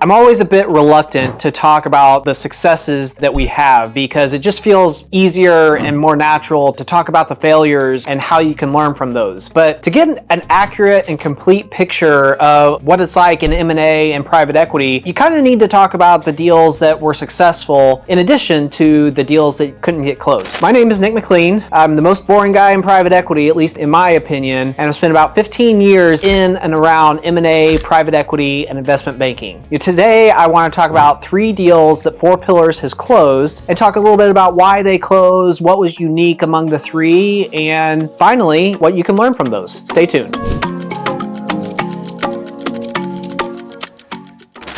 I'm always a bit reluctant to talk about the successes that we have because it just feels easier and more natural to talk about the failures and how you can learn from those. But to get an accurate and complete picture of what it's like in M&A and private equity, you kind of need to talk about the deals that were successful in addition to the deals that couldn't get closed. My name is Nick McLean. I'm the most boring guy in private equity, at least in my opinion, and I've spent about 15 years in and around M&A, private equity, and investment banking. Today, I want to talk about 3 deals that 4 Pillars has closed and talk a little bit about why they closed, what was unique among the 3, and finally, what you can learn from those. Stay tuned.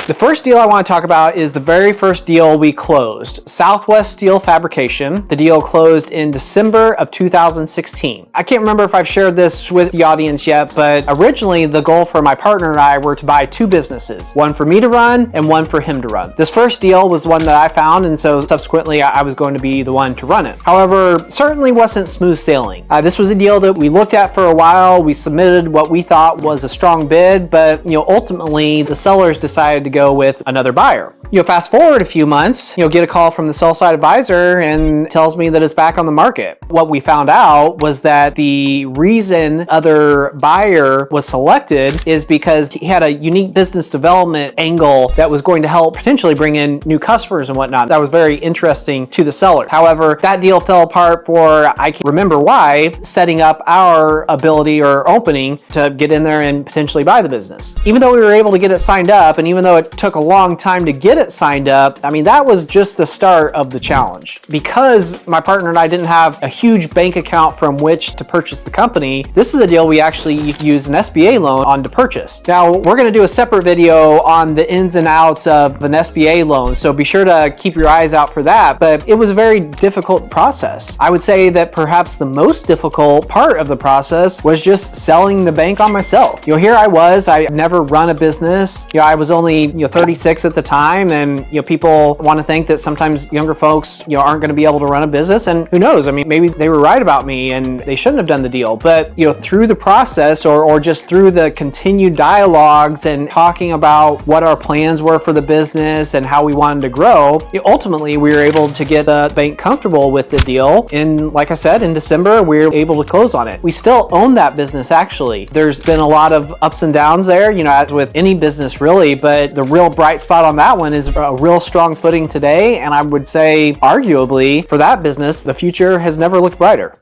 The first deal I want to talk about is the very first deal we closed, Southwest Steel Fabrication. The deal closed in December of 2016. I can't remember if I've shared this with the audience yet, but originally the goal for my partner and I were to buy 2 businesses, one for me to run and one for him to run. This first deal was the one that I found, and so subsequently I was going to be the one to run it. However, certainly wasn't smooth sailing. This was a deal that we looked at for a while. We submitted what we thought was a strong bid, but ultimately the sellers decided to go with another buyer. Fast forward a few months, get a call from the sell side advisor and tells me that it's back on the market. What we found out was that the reason other buyer was selected is because he had a unique business development angle that was going to help potentially bring in new customers and whatnot. That was very interesting to the seller. However, that deal fell apart for, I can't remember why, setting up our ability or opening to get in there and potentially buy the business. Even though we were able to get it signed up, and even though it took a long time to get it signed up, that was just the start of the challenge. Because my partner and I didn't have a huge bank account from which to purchase the company, this is a deal we actually used an SBA loan on to purchase. Now, we're going to do a separate video on the ins and outs of an SBA loan, so be sure to keep your eyes out for that, but it was a very difficult process. I would say that perhaps the most difficult part of the process was just selling the bank on myself. Here I was, I never run a business. I was only 36 at the time, and people want to think that sometimes younger folks aren't going to be able to run a business, and who knows, maybe they were right about me and they shouldn't have done the deal. But through the process or just through the continued dialogues and talking about what our plans were for the business and how we wanted to grow, ultimately we were able to get the bank comfortable with the deal, and like I said, in December we were able to close on it. We still own that business. Actually, there's been a lot of ups and downs there, as with any business really, but the real bright spot on that one is a real strong footing today, and I would say arguably for that business the future has never looked brighter.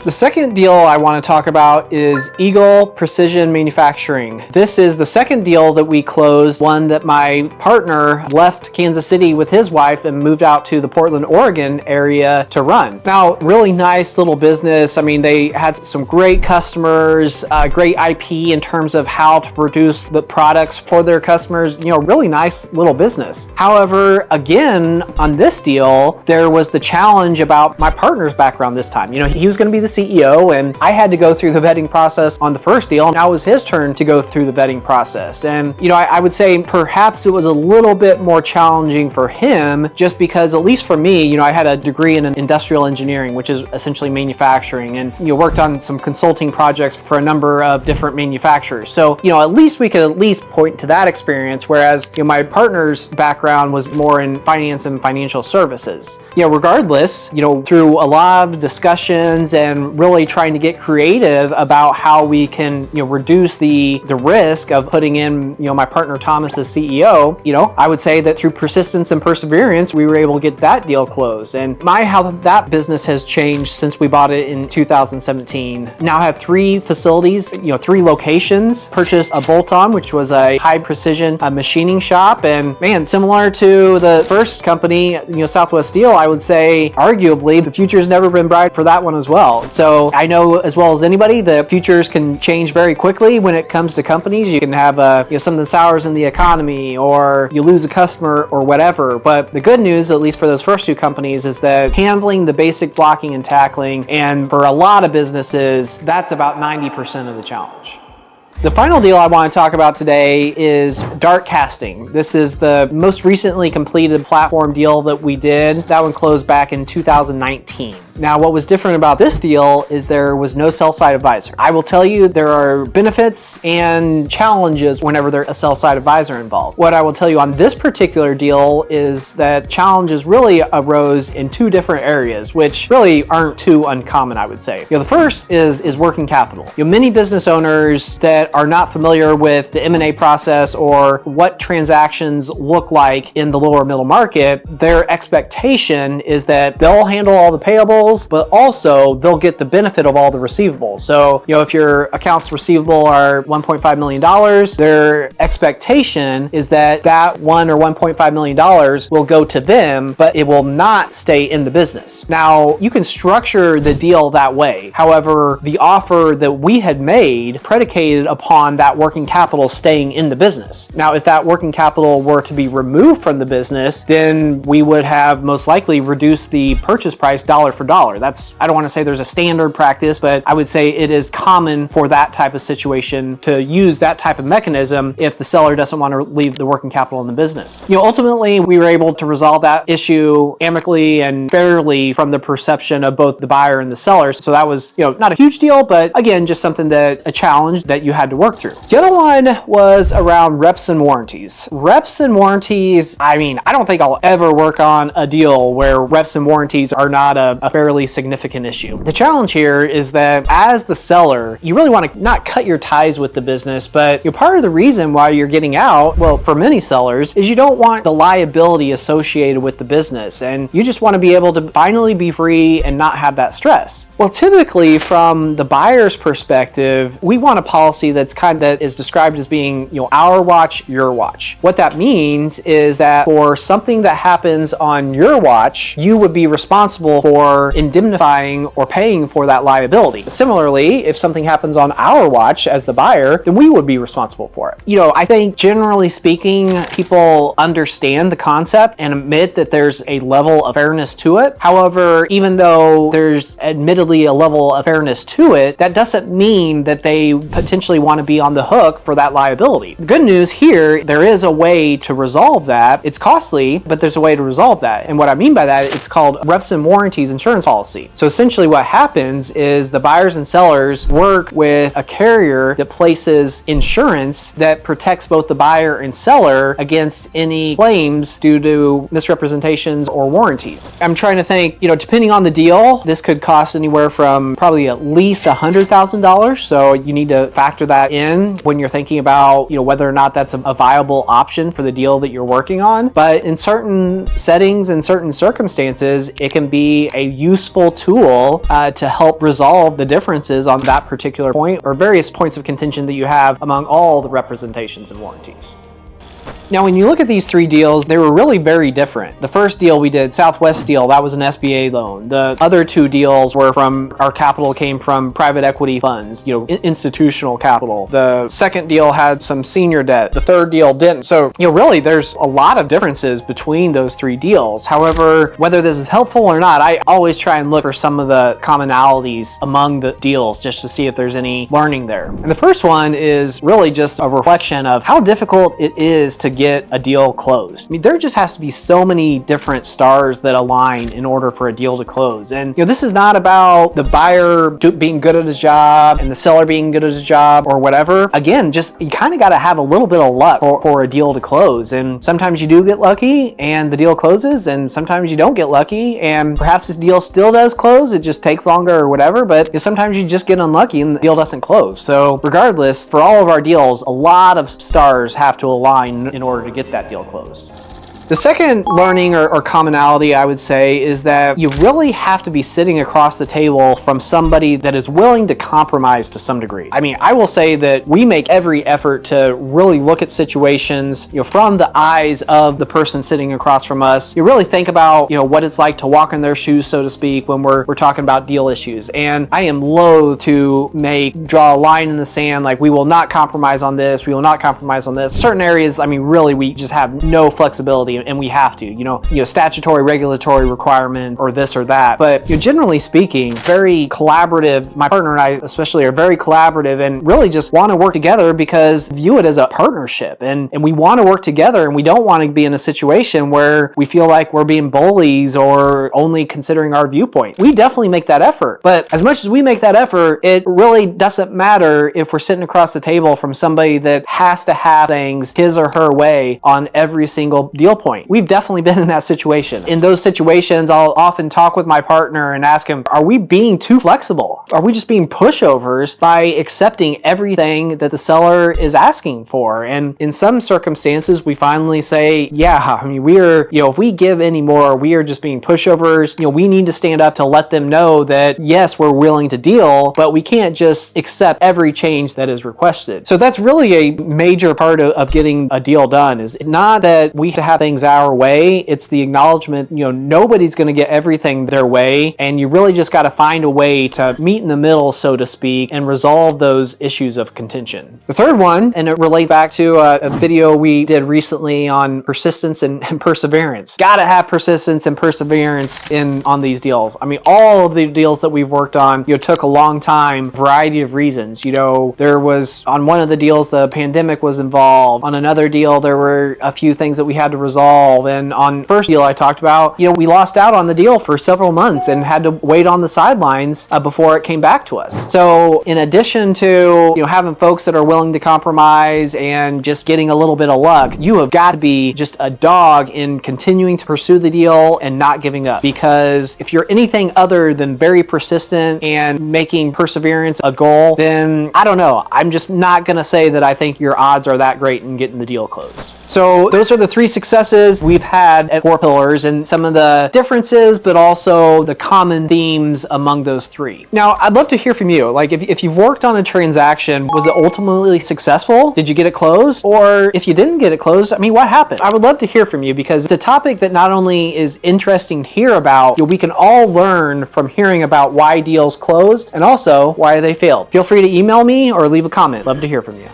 The second deal I want to talk about is Eagle Precision Manufacturing. This is the second deal that we closed, one that my partner left Kansas City with his wife and moved out to the Portland, Oregon area to run. Now, really nice little business. They had some great customers, great IP in terms of how to produce the products for their customers, really nice little business. However, again, on this deal, there was the challenge about my partner's background this time. He was going to be the CEO, and I had to go through the vetting process on the first deal. Now it was his turn to go through the vetting process. And, I would say perhaps it was a little bit more challenging for him just because, at least for me, I had a degree in industrial engineering, which is essentially manufacturing, and, worked on some consulting projects for a number of different manufacturers. So, at least we could at least point to that experience, whereas, my partner's background was more in finance and financial services. Regardless, through a lot of discussions and really trying to get creative about how we can reduce the risk of putting in my partner Thomas as CEO, I would say that through persistence and perseverance we were able to get that deal closed. And how that business has changed since we bought it in 2017. Now I have 3 facilities, 3 locations. Purchased a bolt-on, which was a high precision machining shop, and man, similar to the first company, Southwest Steel, I would say arguably the future's never been bright for that one as well. So I know as well as anybody, the futures can change very quickly when it comes to companies. You can have something sours in the economy, or you lose a customer or whatever. But the good news, at least for those first 2 companies, is that handling the basic blocking and tackling, and for a lot of businesses, that's about 90% of the challenge. The final deal I want to talk about today is dart casting. This is the most recently completed platform deal that we did. That one closed back in 2019. Now, what was different about this deal is there was no sell-side advisor. I will tell you there are benefits and challenges whenever there's a sell-side advisor involved. What I will tell you on this particular deal is that challenges really arose in two different areas, which really aren't too uncommon, I would say. The first is working capital. Many business owners that are not familiar with the M&A process or what transactions look like in the lower middle market, their expectation is that they'll handle all the payables, but also they'll get the benefit of all the receivables. So, if your accounts receivable are $1.5 million, their expectation is that that $1 or $1.5 million will go to them, but it will not stay in the business. Now, you can structure the deal that way. However, the offer that we had made predicated upon that working capital staying in the business. Now, if that working capital were to be removed from the business, then we would have most likely reduced the purchase price dollar for dollar. I don't want to say there's a standard practice, but I would say it is common for that type of situation to use that type of mechanism if the seller doesn't want to leave the working capital in the business. Ultimately, we were able to resolve that issue amicably and fairly from the perception of both the buyer and the seller. So that was, not a huge deal, but again, just something a challenge that you had to work through. The other one was around reps and warranties. Reps and warranties, I don't think I'll ever work on a deal where reps and warranties are not a fairly significant issue. The challenge here is that as the seller, you really want to not cut your ties with the business, but part of the reason why you're getting out, well, for many sellers, is you don't want the liability associated with the business, and you just want to be able to finally be free and not have that stress. Well, typically from the buyer's perspective, we want a policy that is described as being, our watch, your watch. What that means is that for something that happens on your watch, you would be responsible for indemnifying or paying for that liability. Similarly, if something happens on our watch as the buyer, then we would be responsible for it. I think generally speaking, people understand the concept and admit that there's a level of fairness to it. However, even though there's admittedly a level of fairness to it, that doesn't mean that they potentially want to be on the hook for that liability. The good news here, there is a way to resolve that. It's costly, but there's a way to resolve that. And what I mean by that, it's called reps and warranties insurance policy. So essentially what happens is the buyers and sellers work with a carrier that places insurance that protects both the buyer and seller against any claims due to misrepresentations or warranties. I'm trying to think, depending on the deal, this could cost anywhere from probably at least $100,000. So you need to factor that in when you're thinking about, whether or not that's a viable option for the deal that you're working on. But in certain settings and certain circumstances, it can be a useful tool to help resolve the differences on that particular point or various points of contention that you have among all the representations and warranties. Now, when you look at these three deals, they were really very different. The first deal we did, Southwest Steel, that was an SBA loan. The other two deals were our capital came from private equity funds, institutional capital. The second deal had some senior debt. The third deal didn't. So, really there's a lot of differences between those three deals. However, whether this is helpful or not, I always try and look for some of the commonalities among the deals just to see if there's any learning there. And the first one is really just a reflection of how difficult it is to get a deal closed. There just has to be so many different stars that align in order for a deal to close. And this is not about the buyer being good at his job and the seller being good at his job or whatever. Again, just you kind of got to have a little bit of luck for a deal to close. And sometimes you do get lucky and the deal closes, and sometimes you don't get lucky and perhaps this deal still does close. It just takes longer or whatever, but sometimes you just get unlucky and the deal doesn't close. So regardless, for all of our deals, a lot of stars have to align in order to get that deal closed. The second learning or commonality I would say is that you really have to be sitting across the table from somebody that is willing to compromise to some degree. I will say that we make every effort to really look at situations, from the eyes of the person sitting across from us. You really think about, what it's like to walk in their shoes, so to speak, when we're talking about deal issues. And I am loath to draw a line in the sand, like we will not compromise on this, we will not compromise on this. Certain areas, really we just have no flexibility and we have to, statutory, regulatory requirement or this or that. But generally speaking, very collaborative. My partner and I especially are very collaborative and really just want to work together because view it as a partnership, and we want to work together, and we don't want to be in a situation where we feel like we're being bullies or only considering our viewpoint. We definitely make that effort, but as much as we make that effort, it really doesn't matter if we're sitting across the table from somebody that has to have things his or her way on every single deal point. We've definitely been in that situation. In those situations, I'll often talk with my partner and ask him, are we being too flexible? Are we just being pushovers by accepting everything that the seller is asking for? And in some circumstances, we finally say, yeah, I mean, if we give any more, we are just being pushovers. We need to stand up to let them know that, yes, we're willing to deal, but we can't just accept every change that is requested. So that's really a major part of getting a deal done. Is not that we have to have things our way. It's the acknowledgement, nobody's going to get everything their way, and you really just got to find a way to meet in the middle, so to speak, and resolve those issues of contention. The third one, and it relates back to a video we did recently on persistence and perseverance. Gotta have persistence and perseverance on these deals. I mean, all of the deals that we've worked on, took a long time, variety of reasons. There was, on one of the deals, the pandemic was involved. On another deal, there were a few things that we had to resolve. And on the first deal I talked about, we lost out on the deal for several months and had to wait on the sidelines before it came back to us. So in addition to, having folks that are willing to compromise and just getting a little bit of luck, you have got to be just a dog in continuing to pursue the deal and not giving up. Because if you're anything other than very persistent and making perseverance a goal, then I don't know. I'm just not going to say that I think your odds are that great in getting the deal closed. So those are the 3 successes we've had at 4 Pillars, and some of the differences, but also the common themes among those 3. Now, I'd love to hear from you. Like, if you've worked on a transaction, was it ultimately successful? Did you get it closed? Or if you didn't get it closed, I mean, what happened? I would love to hear from you because it's a topic that not only is interesting to hear about, we can all learn from hearing about why deals closed and also why they failed. Feel free to email me or leave a comment. Love to hear from you.